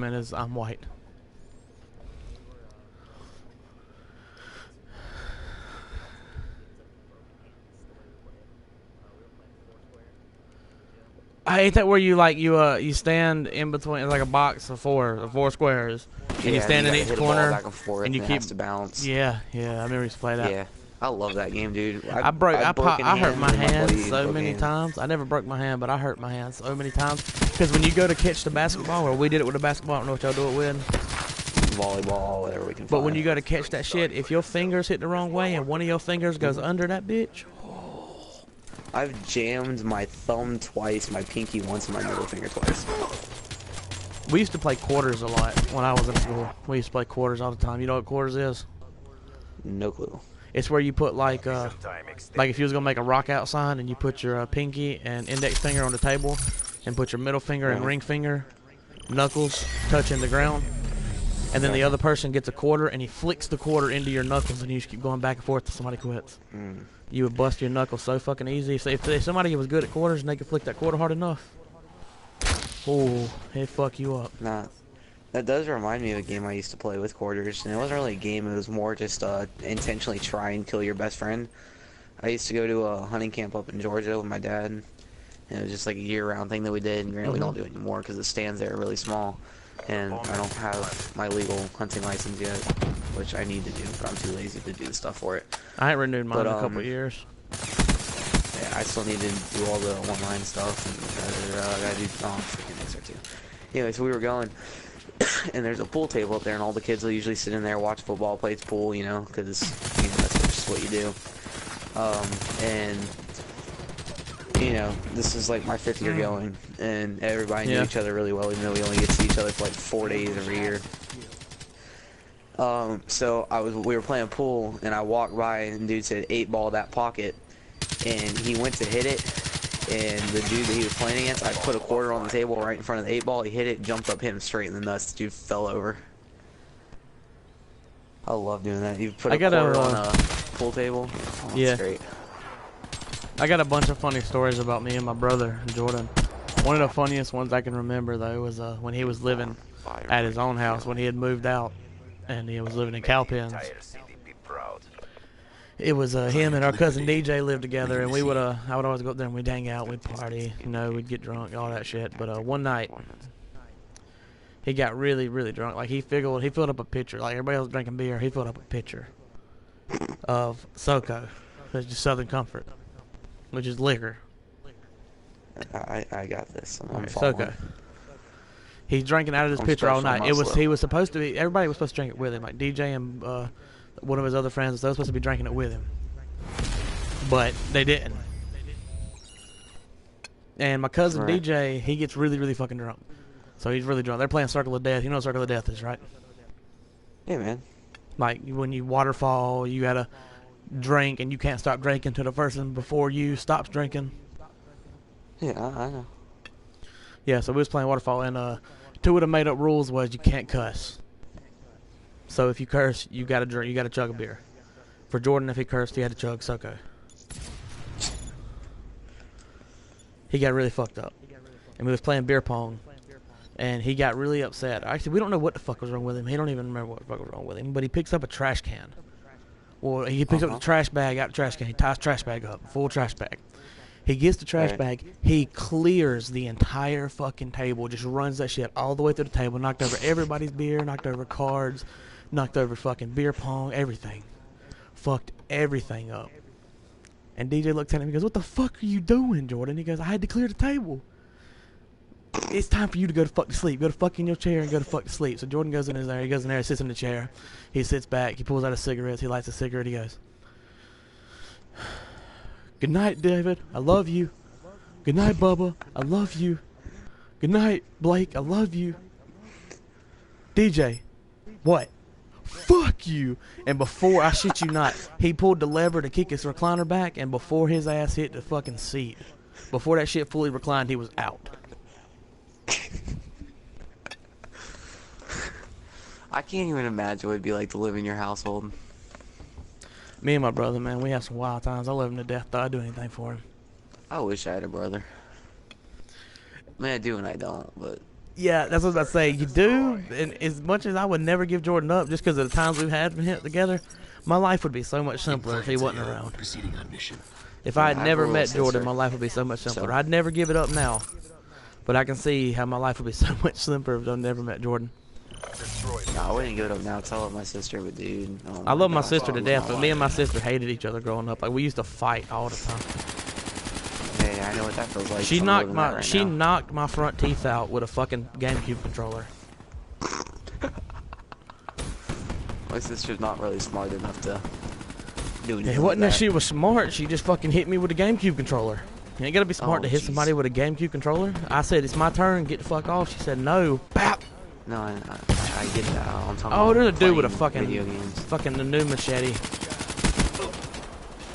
man, is I'm white. I hate that where you like you stand in between like a box of four squares, and you stand in each corner back and forth, and you keep to bounce. Yeah, I remember used to play that. Yeah, I love that game, dude. I hurt my hand so many times. I never broke my hand, but I hurt my hand so many times because when you go to catch the basketball, or we did it with the basketball, I don't know what y'all do it with. Volleyball, whatever we can find. But when you go to catch that shit, if your fingers hit the wrong way and one of your fingers goes under that bitch. I've jammed my thumb twice, my pinky once, and my middle finger twice. We used to play quarters a lot when I was in school. We used to play quarters all the time. You know what quarters is? No clue. It's where you put like if you was gonna make a rock out sign and you put your pinky and index finger on the table and put your middle finger and ring finger, knuckles touching the ground, and then the other person gets a quarter and he flicks the quarter into your knuckles and you just keep going back and forth till somebody quits. You would bust your knuckles so fucking easy. So if somebody was good at quarters and they could flick that quarter hard enough, oh, it'd fuck you up. Nah, that does remind me of a game I used to play with quarters, and it wasn't really a game. It was more just intentionally try and kill your best friend. I used to go to a hunting camp up in Georgia with my dad, and it was just like a year-round thing that we did, and granted we don't do it anymore because the stands there are really small, and I don't have my legal hunting license yet, which I need to do, but I'm too lazy to do the stuff for it. I ain't renewed mine in a couple of years. Yeah, I still need to do all the online stuff, and I gotta do freaking Mixer too. Anyway, so we were going, and there's a pool table up there, and all the kids will usually sit in there, watch football, play pool, you know, because that's just what you do. And you know, this is like my 5th year going, and everybody knew each other really well, even though we only get to see each other for like 4 days every year. So we were playing pool, and I walked by, and the dude said, 8-ball that pocket, and he went to hit it, and the dude that he was playing against, I put a quarter on the table right in front of the 8-ball, he hit it, jumped up, hit him straight in the nuts, the dude fell over. I love doing that. You put a quarter on a pool table, that's great. I got a bunch of funny stories about me and my brother, Jordan. One of the funniest ones I can remember, though, was when he was living at his own house, when he had moved out, and he was living in Cowpens. It was him and our cousin DJ lived together, and I would always go up there and we'd hang out, we'd party, you know, we'd get drunk, all that shit. But one night, he got really, really drunk. Like, he filled up a pitcher. Like, everybody else drinking beer, he filled up a pitcher of SoCo, which is Southern Comfort, which is liquor. I got this. I'm SoCo. He's drinking out of this pitcher all night. He was supposed to be. Everybody was supposed to drink it with him. Like DJ and one of his other friends, they were supposed to be drinking it with him, but they didn't. And my cousin DJ, he gets really, really fucking drunk. So he's really drunk. They're playing Circle of Death. You know what Circle of Death is, right? Yeah, man. Like when you waterfall, you gotta drink, and you can't stop drinking till the person before you stops drinking. Yeah, I know. Yeah, so we was playing waterfall, and 2 of the made up rules was you can't cuss. So if you curse, you gotta drink, you gotta chug a beer. For Jordan, if he cursed, he had to chug SoCo. He got really fucked up, and we was playing beer pong, and he got really upset. Actually, we don't know what the fuck was wrong with him. He don't even remember what the fuck was wrong with him. But he picks up a trash can. Well, he picks up the trash bag out of the trash can. He ties the trash bag up, full trash bag. He gets the trash bag. He clears the entire fucking table. Just runs that shit all the way through the table. Knocked over everybody's beer. Knocked over cards. Knocked over fucking beer pong. Everything. Fucked everything up. And DJ looks at him and goes, "What the fuck are you doing, Jordan?" He goes, "I had to clear the table. It's time for you to go to fuck to sleep. Go to fuck in your chair and go to fuck to sleep." So Jordan goes in there. He goes in there, sits in the chair. He sits back. He pulls out a cigarette. He lights a cigarette. He goes, "Good night, David. I love you. Good night, Bubba. I love you. Good night, Blake. I love you. DJ, what? Fuck you." And before, I shit you not, he pulled the lever to kick his recliner back, and before his ass hit the fucking seat, before that shit fully reclined, he was out. I can't even imagine what it'd be like to live in your household. Me and my brother, man, we have some wild times. I love him to death, though. I'd do anything for him. I wish I had a brother. I mean, I do and I don't, but... Yeah, that's what I was about to say. You do, and as much as I would never give Jordan up, just because of the times we've had together, my life would be so much simpler if he wasn't around. Proceeding on mission. If I had I have a never little met Jordan, sister. my life would be so much simpler. So- I'd never give it up now, but I can see how my life would be so much simpler if I never met Jordan. No, I wouldn't give it up now. Tell it my sister, but dude. Oh I love my gosh, sister to dude, death, my but me and my life. sister hated each other growing up. Like we used to fight all the time. Yeah, I know what that feels like. She I'm knocked living my that right she now. knocked my front teeth out with a fucking GameCube controller. My sister's not really smart enough to do anything. It wasn't like that she was smart. She just fucking hit me with a GameCube controller. You ain't gotta be smart Oh, to hit jeez. somebody with a GameCube controller. I said it's my turn. Get the fuck off. She said no. Bap. No, I get that. I'm talking Oh, about there's a dude with a playing fucking video games. fucking the new machete.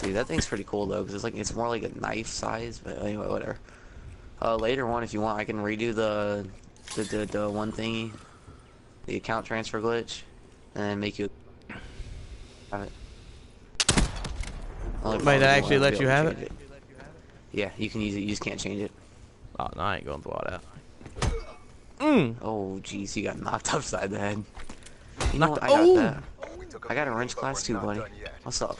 Dude, that thing's pretty cool though, because it's more like a knife size. But anyway, whatever. Later on, if you want, I can redo the one thingy, the account transfer glitch, and make you have it. Only Wait, problem that is actually you won't let be you able to have change it. Yeah, you can use it. You just can't change it. Oh no, I ain't going through all that. Oh, jeez, you got knocked upside the head. You Knocked- know what? I got oh! that. I got a wrench class too, buddy. What's up?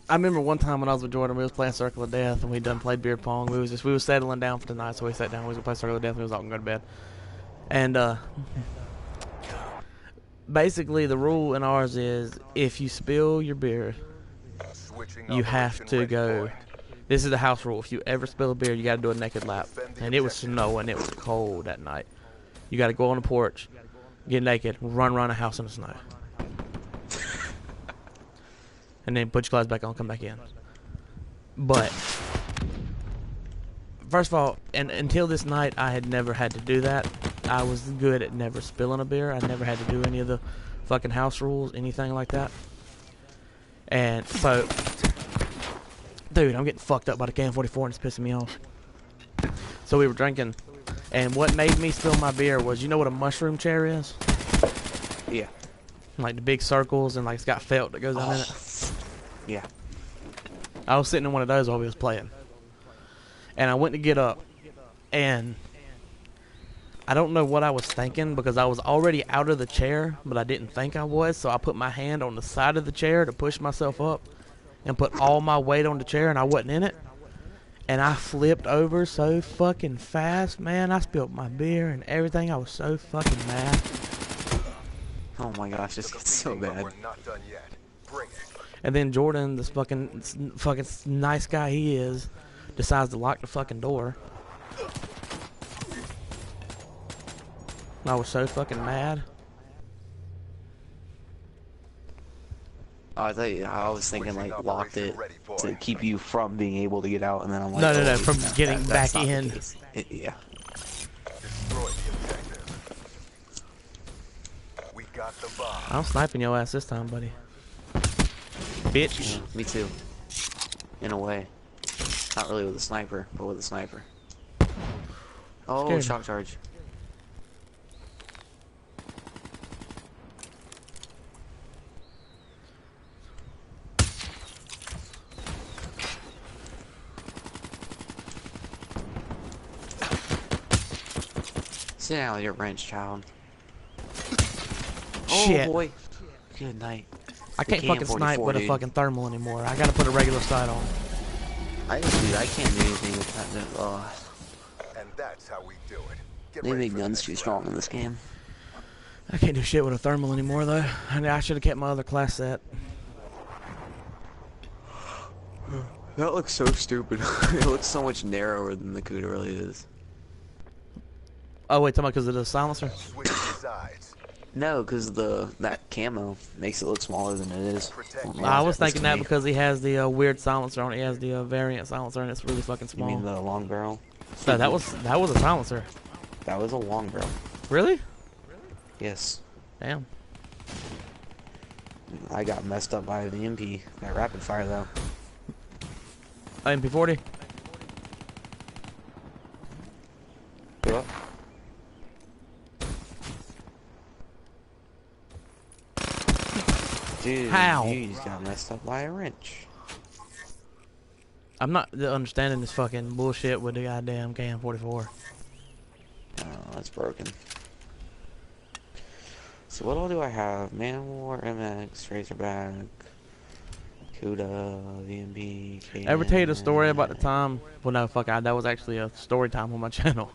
I remember one time when I was with Jordan, we was playing Circle of Death, and we done played beer pong. We was settling down for the night, so we sat down. We was gonna play Circle of Death, and we was all gonna go to bed. And basically, the rule in ours is if you spill your beer, you have to go. This is the house rule. If you ever spill a beer, you got to do a naked lap. And it was snowing. It was cold that night. You got to go on the porch, get naked, run around the house in the snow. And then put your clothes back on, come back in. But, first of all, and until this night, I had never had to do that. I was good at never spilling a beer. I never had to do any of the fucking house rules, anything like that. And so, dude, I'm getting fucked up by the KN-44 and it's pissing me off. So we were drinking, and what made me spill my beer was, you know what a mushroom chair is? Yeah. Like the big circles, and like it's got felt that goes on in it. Yeah. I was sitting in one of those while we was playing. And I went to get up, and I don't know what I was thinking because I was already out of the chair, but I didn't think I was, so I put my hand on the side of the chair to push myself up and put all my weight on the chair, and I wasn't in it. And I flipped over so fucking fast, man. I spilled my beer and everything. I was so fucking mad. Oh my gosh, this gets so bad. And then Jordan, this fucking nice guy he is, decides to lock the fucking door. I was so fucking mad. Oh, I thought I was thinking like locked it to keep you from being able to get out, and then I'm like, No, oh, wait, from getting that's back not the in. case. Yeah. I'm sniping your ass this time, buddy. Bitch. Yeah, me too. In a way. Not really with a sniper, but with a sniper. Oh, Scared. shock charge. Sit down with your wrench, child. Shit. Oh boy. Good night. I can't fucking snipe with a fucking thermal anymore. I gotta put a regular sight on. I can't do anything with that. And that's how we do it. Get They ready make for the guns next too round. strong in this game. I can't do shit with a thermal anymore, though. I should have kept my other class set. That looks so stupid. It looks so much narrower than the CUDA really is. Oh, wait, talking about because of the silencer? Switch sides. No, because that camo makes it look smaller than it is. I was thinking that me. because he has the weird silencer on it. He has the variant silencer, and it's really fucking You small. mean the long barrel? No, that was a silencer. That was a long barrel. Really? Yes. Damn. I got messed up by the MP. That rapid fire though. MP40. What? Dude, How? you just got messed up by a wrench. I'm not understanding this fucking bullshit with the goddamn KN-44. that's broken. So what all do I have? Man War, MX, Razorback, Cuda, VMB, KN. Ever tell you the story about the time? Well, no, fuck, that was actually a story time on my channel.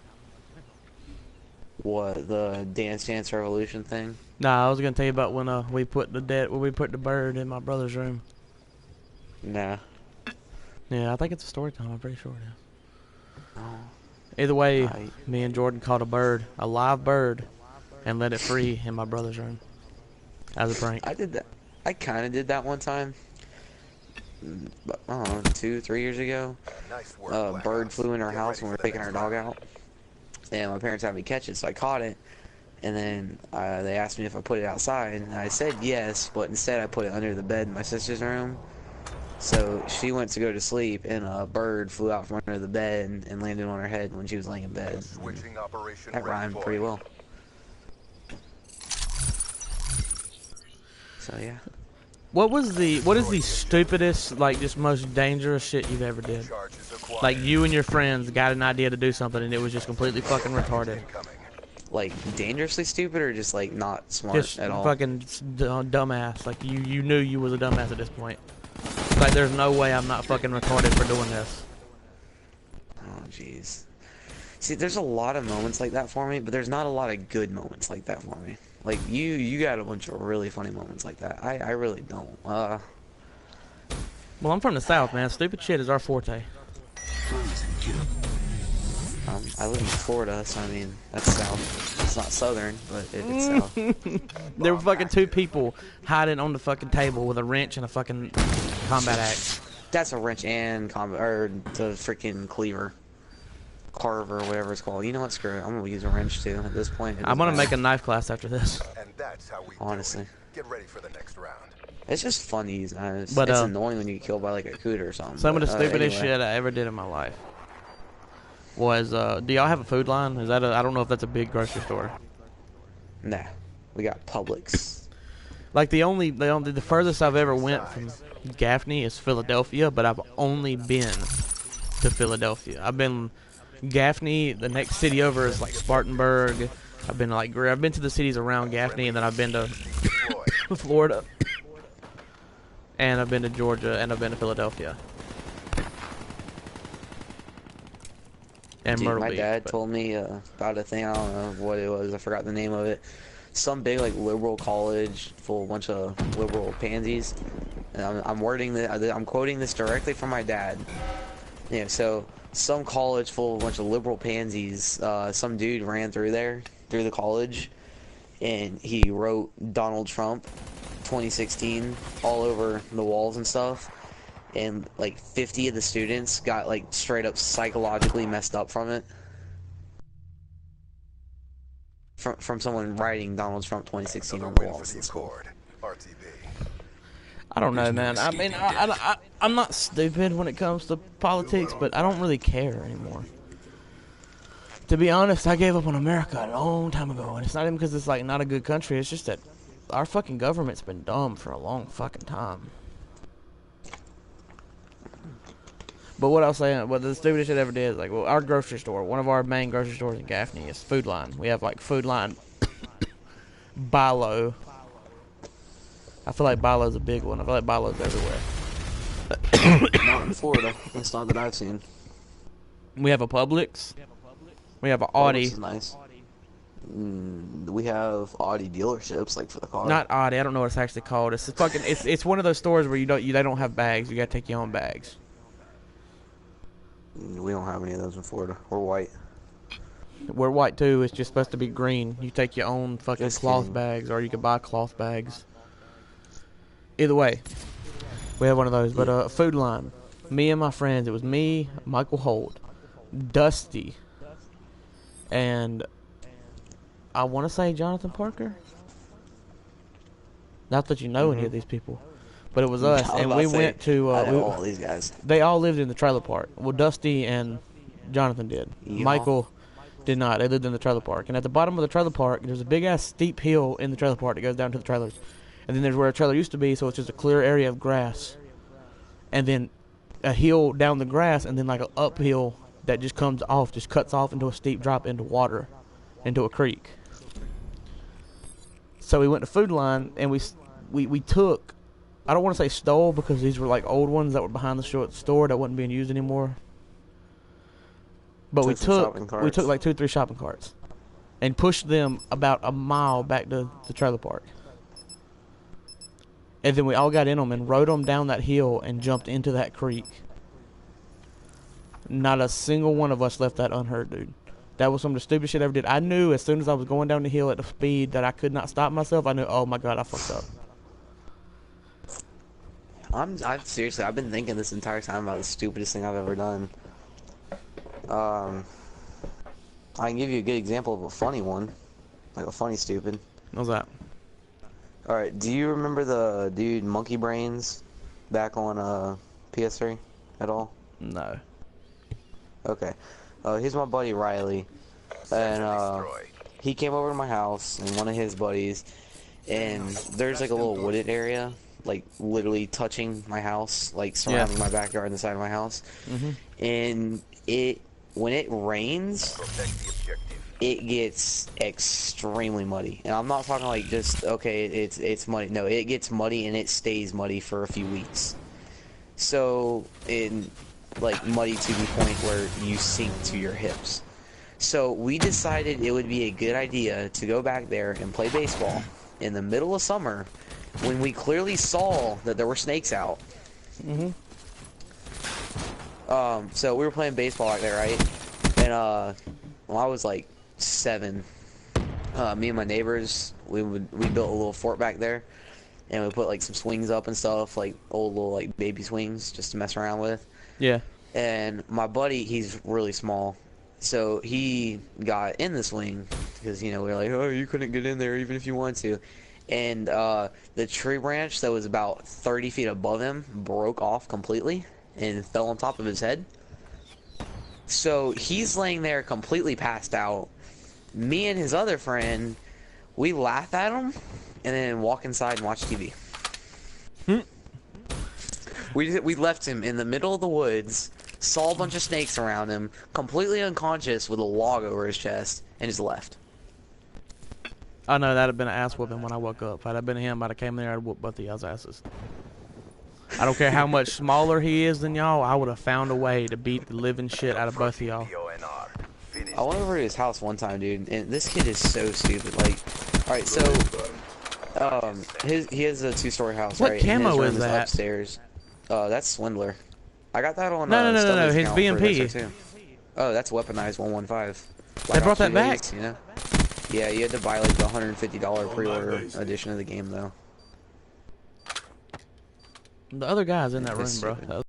What, the Dance Dance Revolution thing? Nah, I was gonna tell you about when we put the bird in my brother's room. Nah. Yeah, I think it's a story time. I'm pretty sure it is. Oh. Either way, me and Jordan caught a live bird, and let it free in my brother's room as a prank. I did that. I kind of did that one time. I don't know, 2-3 years ago. Nice work, A Black bird Ops. flew in our Get house ready when we were for the taking our next dog round. out. And my parents had me catch it, so I caught it. And then they asked me if I put it outside, and I said yes, but instead I put it under the bed in my sister's room. So she went to go to sleep, and a bird flew out from under the bed and landed on her head when she was laying in bed. Switching operation That ready, rhymed boy. pretty well. So yeah. What is the stupidest, like, just most dangerous shit you've ever did? Charges acquired. Like, you and your friends got an idea to do something, and it was just completely fucking retarded. Incoming. Like, dangerously stupid or just, like, not smart Just at all? fucking dumbass. Like, you knew you was a dumbass at this point. Like, there's no way I'm not fucking retarded for doing this. Oh, jeez. See, there's a lot of moments like that for me, but there's not a lot of good moments like that for me. Like, you got a bunch of really funny moments like that. I really don't. Well, I'm from the South, man. Stupid shit is our forte. I live in Florida, so I mean, that's south. It's not southern, but it's south. There were fucking two people hiding on the fucking table with a wrench and a fucking combat axe. That's a wrench and or the freaking cleaver. Carver, whatever it's called. You know what? Screw it. I'm gonna use a wrench too at this point. I'm gonna make a knife class after this. And that's how we Honestly. do it. Get ready for the next round. It's just fun to use knives. But, it's annoying when you get killed by like a cooter or something. Some of the but, stupidest anyway. shit I ever did in my life was, do y'all have a food line? Is that I don't know if that's a big grocery store. Nah, we got Publix. Like, the furthest I've ever went from Gaffney is Philadelphia, but I've only been to Philadelphia. I've been Gaffney. The next city over is like Spartanburg. I've been to the cities around Gaffney, and then I've been to Florida, and I've been to Georgia, and I've been to Philadelphia. And Dude, Myrtle my Beach, dad but- told me about a thing. I don't know what it was. I forgot the name of it. Some big like liberal college full of a bunch of liberal pansies. And I'm quoting this directly from my dad. Yeah, so some college full of a bunch of liberal pansies. Some dude ran through the college, and he wrote Donald Trump 2016 all over the walls and stuff. And like 50 of the students got like straight up psychologically messed up from it. From someone writing Donald Trump 2016 on Another the win for walls the in school. Accord. RTB. I don't know, man. I mean, I'm not stupid when it comes to politics, but I don't really care anymore. To be honest, I gave up on America a long time ago, and it's not even because it's like not a good country. It's just that our fucking government's been dumb for a long fucking time. But what I was saying, what the stupidest shit I ever did is like, well, our grocery store, one of our main grocery stores in Gaffney is Food Line. We have like Food Line, Bilo. I feel like Bilo's a big one. I feel like Bilo's everywhere. Not in Florida. That's not that I've seen. We have a Publix. We have an Publix Audi. is nice. We have Audi dealerships, like for the car. Not Audi. I don't know what it's actually called. It's fucking. It's one of those stores where they don't have bags. You gotta take your own bags. We don't have any of those in Florida. We're white. We're white too. It's just supposed to be green. You take your own fucking Just cloth kidding. bags, or you can buy cloth bags. Either way, we have one of those. But Food Line. Me and my friends. It was me, Michael Holt, Dusty, and I want to say Jonathan Parker. Not that you know any of these people, but it was us, I was and about we to say, went to. I know all these guys. They all lived in the trailer park. Well, Dusty and Jonathan did. Yeah. Michael did not. They lived in the trailer park. And at the bottom of the trailer park, there's a big ass steep hill in the trailer park that goes down to the trailers. And then there's where a trailer used to be, so it's just a clear area of grass. And then a hill down the grass, and then like an uphill that just comes off, just cuts off into a steep drop into water. into a creek. So we went to Food Line and we took, I don't want to say stole because these were like old ones that were behind the store that wasn't being used anymore. But we took like 2 or 3 shopping carts and pushed them about a mile back to the trailer park. And then we all got in them and rode them down that hill and jumped into that creek. Not a single one of us left that unhurt, dude. That was some of the stupidest shit I ever did. I knew as soon as I was going down the hill at the speed that I could not stop myself, I knew, oh my god, I fucked up. I've seriously, I've been thinking this entire time about the stupidest thing I've ever done. I can give you a good example of a funny one. Like a funny stupid. What's that? Alright, do you remember the dude Monkey Brains back on PS3 at all? No. Okay. Here's my buddy Riley. And he came over to my house and one of his buddies, and there's like a little wooded area, like literally touching my house, like surrounding my backyard and the side of my house. And when it rains, it gets extremely muddy. And I'm not talking like just, okay, it's muddy. No, it gets muddy and it stays muddy for a few weeks. So, like muddy to the point where you sink to your hips. So we decided it would be a good idea to go back there and play baseball in the middle of summer when we clearly saw that there were snakes out. So we were playing baseball out there, right? And when I was like 7, me and my neighbors, we built a little fort back there, and we put like some swings up and stuff, like old little like baby swings just to mess around with. Yeah. And my buddy, he's really small, so he got in the swing because, you know, we were like, oh, you couldn't get in there even if you wanted to. And the tree branch that was about 30 feet above him broke off completely and fell on top of his head. So he's laying there completely passed out. Me and his other friend, we laugh at him and then walk inside and watch TV. We left him in the middle of the woods, saw a bunch of snakes around him, completely unconscious with a log over his chest, and just left. I know that'd have been an ass whooping when I woke up. Had I been him, I'd have came there, I'd whoop both of y'all's asses. I don't care how much smaller he is than y'all, I would have found a way to beat the living shit out of both of y'all. I went over to his house one time, dude, and this kid is so stupid. Like, alright, so, he has a 2-story house, what right? camo is is that? Upstairs. That's Swindler. I got that on No, his account for BMP. Xbox too. Oh, that's weaponized 115. They brought that back? You know? Yeah, you had to buy like the $150 pre-order edition of the game, though. The other guy's in that room, bro.